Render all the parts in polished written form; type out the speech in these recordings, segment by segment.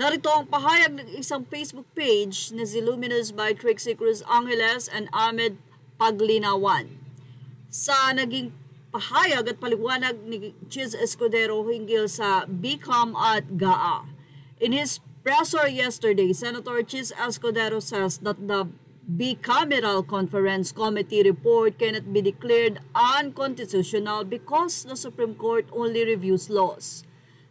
Narito ang pahayag ng isang Facebook page na si Luminous by Trixie Cruz Angeles and Ahmed Paglinawan. Sa naging pahayag at paliwanag ni Chiz Escudero hinggil sa BCOM at GAA. In his presser yesterday, Senator Chiz Escudero says that the Bicameral Conference Committee report cannot be declared unconstitutional because the Supreme Court only reviews laws.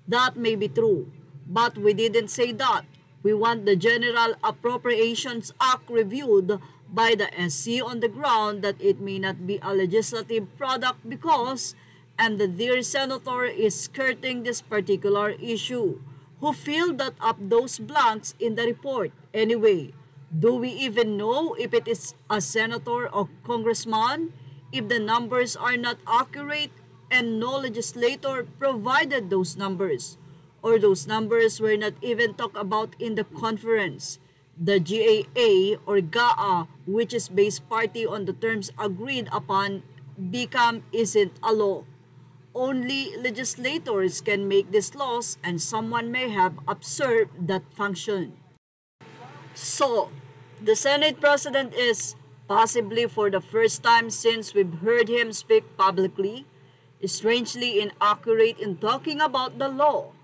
That may be true, but we didn't say that. We want the General Appropriations Act reviewed by the SC on the ground that it may not be a legislative product because, and the dear Senator is skirting this particular issue, who filled that up those blanks in the report. Anyway, do we even know if it is a senator or congressman? If the numbers are not accurate and no legislator provided those numbers, or those numbers were not even talked about in the conference, the GAA or GAA, which is based party on the terms agreed upon, BCOM isn't a law. Only legislators can make these laws and someone may have observed that function. So, the Senate President is, possibly for the first time since we've heard him speak publicly, strangely inaccurate in talking about the law.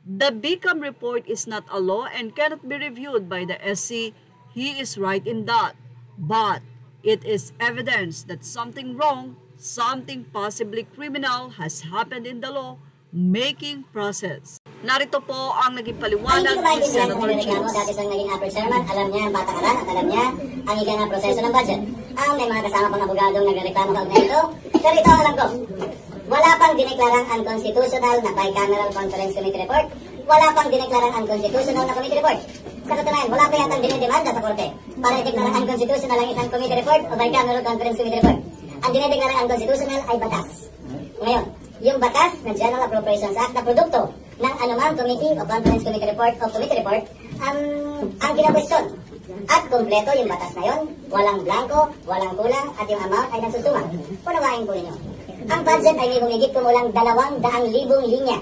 The BCOM report is not a law and cannot be reviewed by the SC. He is right in that. But it is evidence that something wrong, something possibly criminal has happened in the law-making process. Narito po ang naging paliwanag ni Senator Chiz. Dati siyang naging upper chairman, alam niya ang patakaran at alam niya ang ika na proseso ng budget. May mga kasama pang abogadong nagreklamo kaugnay ito. Pero ito ang alam ko, wala pang dineklarang unconstitutional na bicameral conference committee report. Wala pang dineklarang unconstitutional na committee report. Sa katunayan, wala pa yatang dinidemanda sa korte para ideklarang unconstitutional ang isang committee report o bicameral conference committee report. Ang dinideklarang unconstitutional ay batas. Ngayon, yung batas na General Appropriations Act na produkto ng anumang committee o conference committee report o committee report ang kina-question. At kumpleto yung batas na yon, walang blanco, walang kulang, at yung amount ay nagsusuma. Punawain po ninyo. Ang budget ay may humigit kumulang 200,000 linya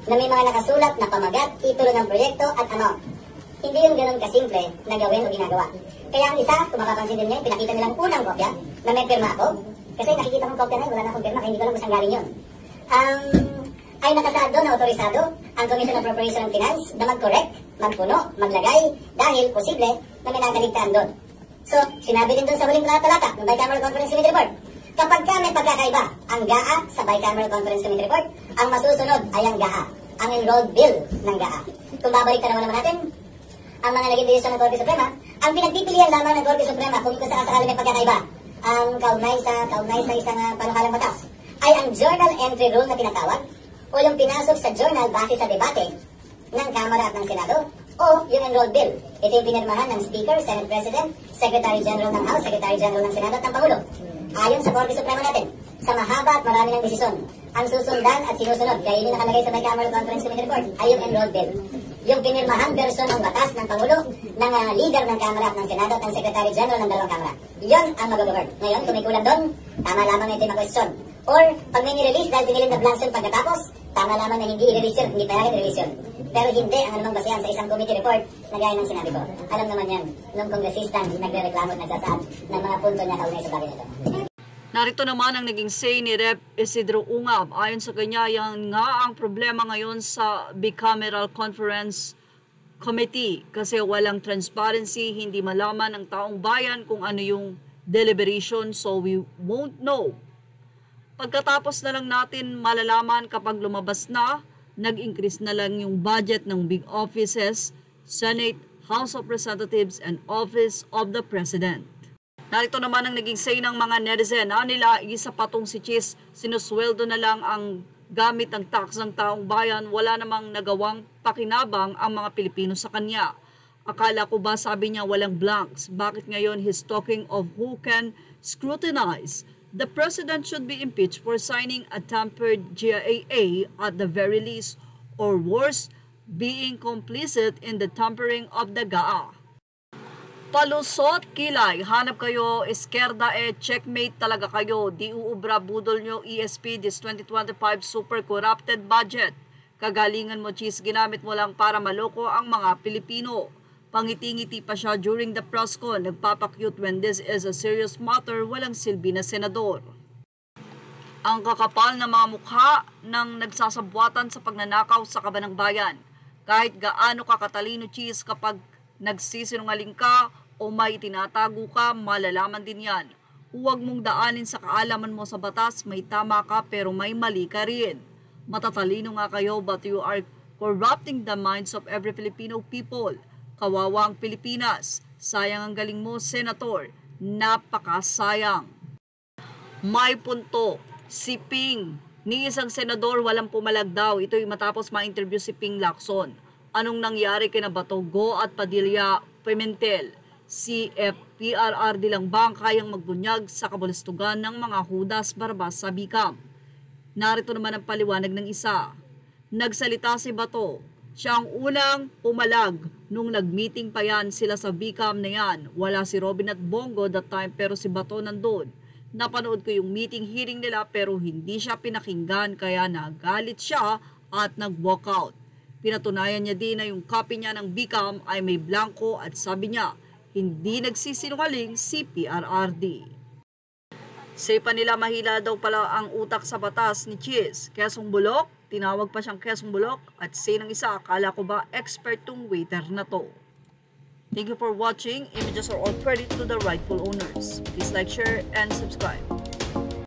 na may mga nakasulat na pamagat, titulo ng proyekto at amount. Hindi yung ganun kasimple na gawin o ginagawa. Kaya ang isa, kung makapansin din nyo, pinakita nilang unang kopya na may pirma ako. Kasi nakikita kong kopya na yun, wala na akong pirma, kaya hindi ko alam kung saan galing yun. Ay nakasaad doon na autorisado ang Commission on Appropriation and Finance na mag-correct, magpuno, maglagay, dahil posible na may nakaligtaan doon. So, sinabi din doon sa huling talata ng Bicameral Conference Committee Report, kapag may pagkakaiba ang GAA sa Bicameral Conference Committee Report, ang masusunod ay ang GAA, ang enrolled bill ng GAA. Kung babalik ka naman natin, ang mga naging desisyon ng Korte Suprema, ang pinagpipilian lamang ng Korte Suprema kung sakasakali may pagkakaiba ang kaugnay sa isang panukalang batas, ay ang journal entry rule na tinatawag o yung pinasok sa journal base sa debate ng Kamara at ng Senado o yung enrolled bill. Ito yung pinirmahan ng Speaker, Senate President, Secretary General ng House, Secretary General ng Senado at ng Pangulo. Ayon sa Korte Suprema natin, sa mahaba at marami ng desisyon, ang susundan at sinusunod, kaya yun yung nakalagay sa Bicameral Conference Committee Report, ay yung enrolled bill. Yung pinirmahang version ng batas ng Pangulo, ng leader ng Kamara at ng Senado at ng Secretary General ng dalawang Kamara. Yun ang mag-govern. Ngayon, kung may kulang doon, tama lamang na ito yung question. Or, pag may nirelease dahil pinilin na blanks yun pagkatapos, tama lamang na hindi i-release yun, hindi pa i-release yun. Pero hindi ang anumang basehan sa isang committee report na gaya ng sinabi ko. Alam naman yan, nung kongresistan nagre-reklamo at nagsasaad ng mga punto niya kaugnay sa bagay nito. Narito naman ang naging say ni Rep. Isidro Ungab. Ayon sa kanya, yan nga ang problema ngayon sa Bicameral Conference Committee kasi walang transparency, hindi malaman ng taong bayan kung ano yung deliberation, so we won't know. Pagkatapos na lang natin malalaman kapag lumabas na, nag-increase na lang yung budget ng big offices, Senate, House of Representatives, and Office of the President. Narito naman ang naging say ng mga netizen. Nila, isa patong si Chiz, sinusweldo na lang ang gamit ng tax ng taong bayan, wala namang nagawang pakinabang ang mga Pilipino sa kanya. Akala ko ba sabi niya walang blanks? Bakit ngayon he's talking of who can scrutinize? The president should be impeached for signing a tampered GAA at the very least, or worse, being complicit in the tampering of the GAA. Palusot kilay, hanap kayo, eskerda checkmate talaga kayo, di uubra budol nyo ESP this 2025 super corrupted budget. Kagalingan mo, Cheese, ginamit mo lang para maloko ang mga Pilipino. Pangiti-ngiti pa siya during the press con, nagpapakyut when this is a serious matter, walang silbi na senador. Ang kakapal na mga mukha ng nagsasabwatan sa pagnanakaw sa Kabanang Bayan. Kahit gaano kakatalino, Cheese, kapag nagsisinungaling ka o may tinatago ka, malalaman din yan. Huwag mong daanin sa kaalaman mo sa batas, may tama ka pero may mali ka rin. Matatalino nga kayo but you are corrupting the minds of every Filipino people. Kawawa ang Pilipinas. Sayang ang galing mo, Senator. Napakasayang. May punto. Si Ping, ni isang senador walang pumalag daw. Ito'y matapos ma-interview si Ping Lacson. Anong nangyari kina Bato, Go at Padilla Pimentel? Si FPRRD lang ba ang kayang magbunyag sa kabulustugan ng mga Judas Barbas sa Bicam? Narito naman ang paliwanag ng isa. Nagsalita si Bato. Siya ang unang pumalag nung nag-meeting pa yan sila sa Bicam na yan. Wala si Robin at Bongo that time pero si Bato nandun. Napanood ko yung meeting hearing nila pero hindi siya pinakinggan kaya nagalit siya at nag-walk out. Pinatunayan niya din na yung copy niya ng Bicam ay may blanco at sabi niya, hindi nagsisinungaling si PRRD. Say pa nila mahila daw pala ang utak sa batas ni Cheese. Kesong Bulok, tinawag pa siyang Kesong Bulok at say ng isa, akala ko ba expert tong waiter na to. Thank you for watching. Images are all credit to the rightful owners. Please like, share, and subscribe.